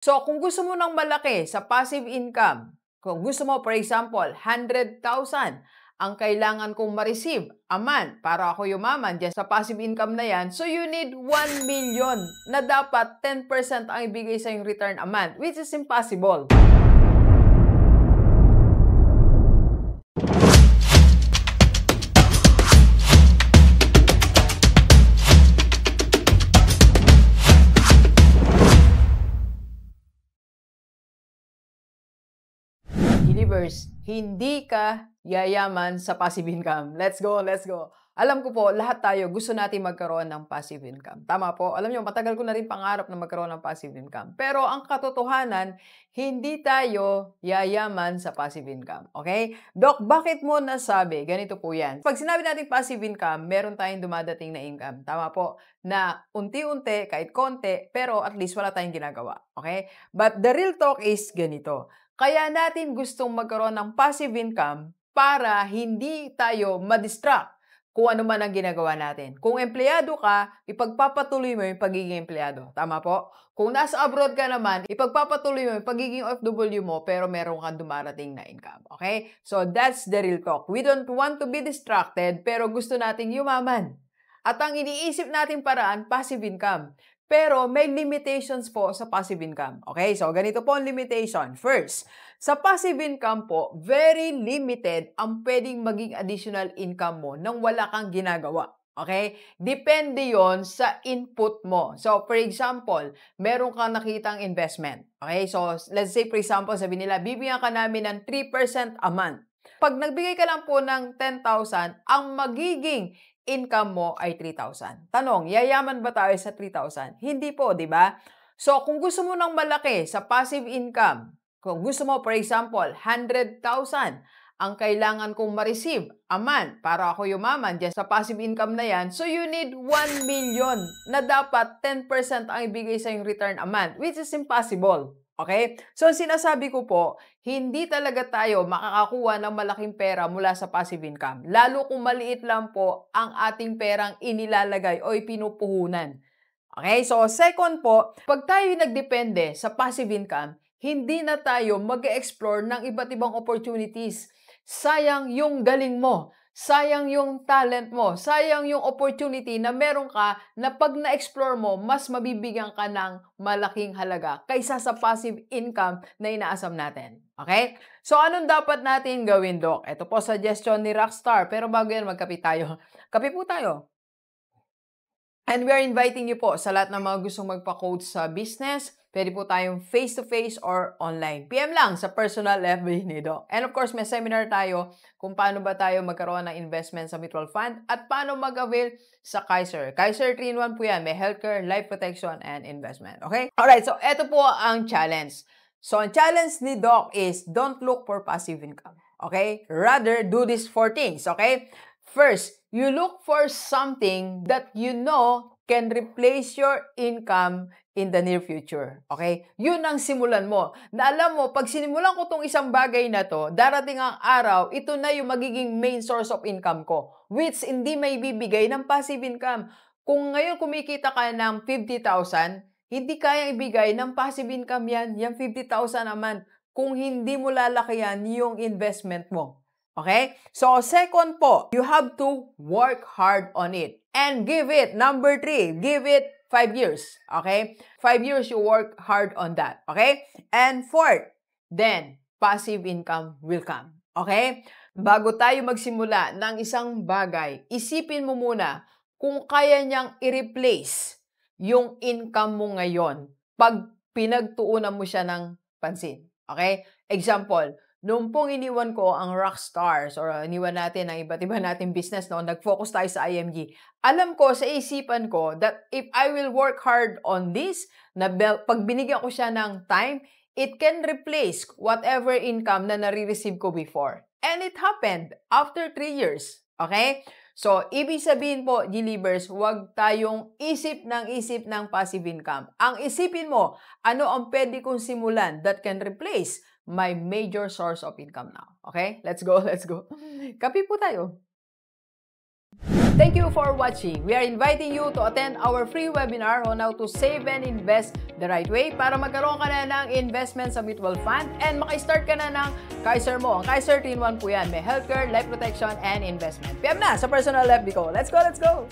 So, kung gusto mo ng malaki sa passive income, kung gusto mo, for example, 100,000 ang kailangan kong ma-receive a month para ako yumaman dyan sa passive income na yan, so you need 1 million na dapat 10% ang ibigay sa yung return a month, which is impossible. Believers, hindi ka yayaman sa passive income. Let's go, let's go. Alam ko po, lahat tayo gusto natin magkaroon ng passive income. Tama po? Alam nyo, matagal ko na rin pangarap na magkaroon ng passive income. Pero ang katotohanan, hindi tayo yayaman sa passive income. Okay? Doc, bakit mo nasabi? Ganito po yan. Pag sinabi natin passive income, meron tayong dumadating na income. Tama po? Na unti-unti, kahit konti, pero at least wala tayong ginagawa. Okay? But the real talk is ganito. Kaya natin gustong magkaroon ng passive income para hindi tayo ma-distract kung ano man ang ginagawa natin. Kung empleyado ka, ipagpapatuloy mo yung pagiging empleyado. Tama po? Kung nasa abroad ka naman, ipagpapatuloy mo yung pagiging OFW mo pero meron kang dumarating na income. Okay? So that's the real talk. We don't want to be distracted pero gusto nating yumaman. At ang iniisip nating paraan, passive income. Pero may limitations po sa passive income. Okay? So, ganito po ang limitation. First, sa passive income po, very limited ang pwedeng maging additional income mo nang wala kang ginagawa. Okay? Depende yon sa input mo. So, for example, meron kang nakitang investment. Okay? So, let's say, for example, sabi nila, bibigyan ka namin ng 3% a month. Pag nagbigay ka lang po ng 10,000, ang magiging income mo ay 3,000. Tanong, yayaman ba tayo sa 3,000? Hindi po, di ba? So, kung gusto mo ng malaki sa passive income, kung gusto mo, for example, 100,000 ang kailangan kong ma-receive a month para ako yumaman dyan sa passive income na yan, so you need 1 million na dapat 10% ang ibigay sa yung return a month, which is impossible. Okay? So, ang sinasabi ko po, hindi talaga tayo makakakuha ng malaking pera mula sa passive income. Lalo kung maliit lang po ang ating perang inilalagay o ipinupuhunan. Okay? So, second po, pag tayo nagdepende sa passive income, hindi na tayo mag-explore ng iba't ibang opportunities. Sayang yung galing mo. Sayang yung talent mo, sayang yung opportunity na meron ka na pag na-explore mo, mas mabibigyan ka ng malaking halaga kaysa sa passive income na inaasam natin. Okay? So, anong dapat natin gawin, Doc? Ito po suggestion ni Rockstar. Pero bago yan, magkape tayo. Kape po tayo. And we are inviting you po sa lahat ng mga gustong magpa-coach sa business. Pwede po tayong face-to-face or online. PM lang sa personal FB ni Doc. And of course, may seminar tayo kung paano ba tayo magkaroon ng investment sa mutual fund at paano mag-avail sa Kaiser. Kaiser 3-in-1 po yan. May healthcare, life protection, and investment. Okay? Alright, so ito po ang challenge. So, ang challenge ni Doc is don't look for passive income. Okay? Rather, do these 4 things. Okay? First, you look for something that you know can replace your income in the near future. Okay? Yun ang simulan mo. Na alam mo, pag sinimulan ko tong isang bagay na to, darating ang araw, ito na yung magiging main source of income ko, which hindi may bibigay ng passive income. Kung ngayon kumikita ka ng 50,000, hindi kayang ibigay ng passive income yan, yung 50,000 a month, kung hindi mo lalakihan yung investment mo. Okay? So, second po, you have to work hard on it. And give it, number 3, give it 5 years. Okay? 5 years, you work hard on that. Okay? And fourth, then, passive income will come. Okay? Bago tayo magsimula ng isang bagay, isipin mo muna kung kaya niyang i-replace yung income mo ngayon pag pinagtuunan mo siya ng pansin. Okay? Example, noong pong iniwan ko ang Rockstars or iniwan natin ang iba't iba nating business noon, nag-focus tayo sa IMG. Alam ko sa isipan ko that if I will work hard on this, na pag binigyan ko siya ng time, it can replace whatever income na nare-receive ko before. And it happened after 3 years. Okay? So, ibig sabihin po, G-Leavers, huwag tayong isip ng passive income. Ang isipin mo, ano ang pwede kong simulan that can replace my major source of income now. Okay? Let's go, let's go. Kape po tayo. Thank you for watching. We are inviting you to attend our free webinar on how to save and invest the right way para magkaroon ka na ng investment sa mutual fund and maka-start ka na ng Kaiser mo. Ang Kaiser 3-in-1 po yan. May healthcare, life protection, and investment. PM na sa personal FB ko. Let's go, let's go!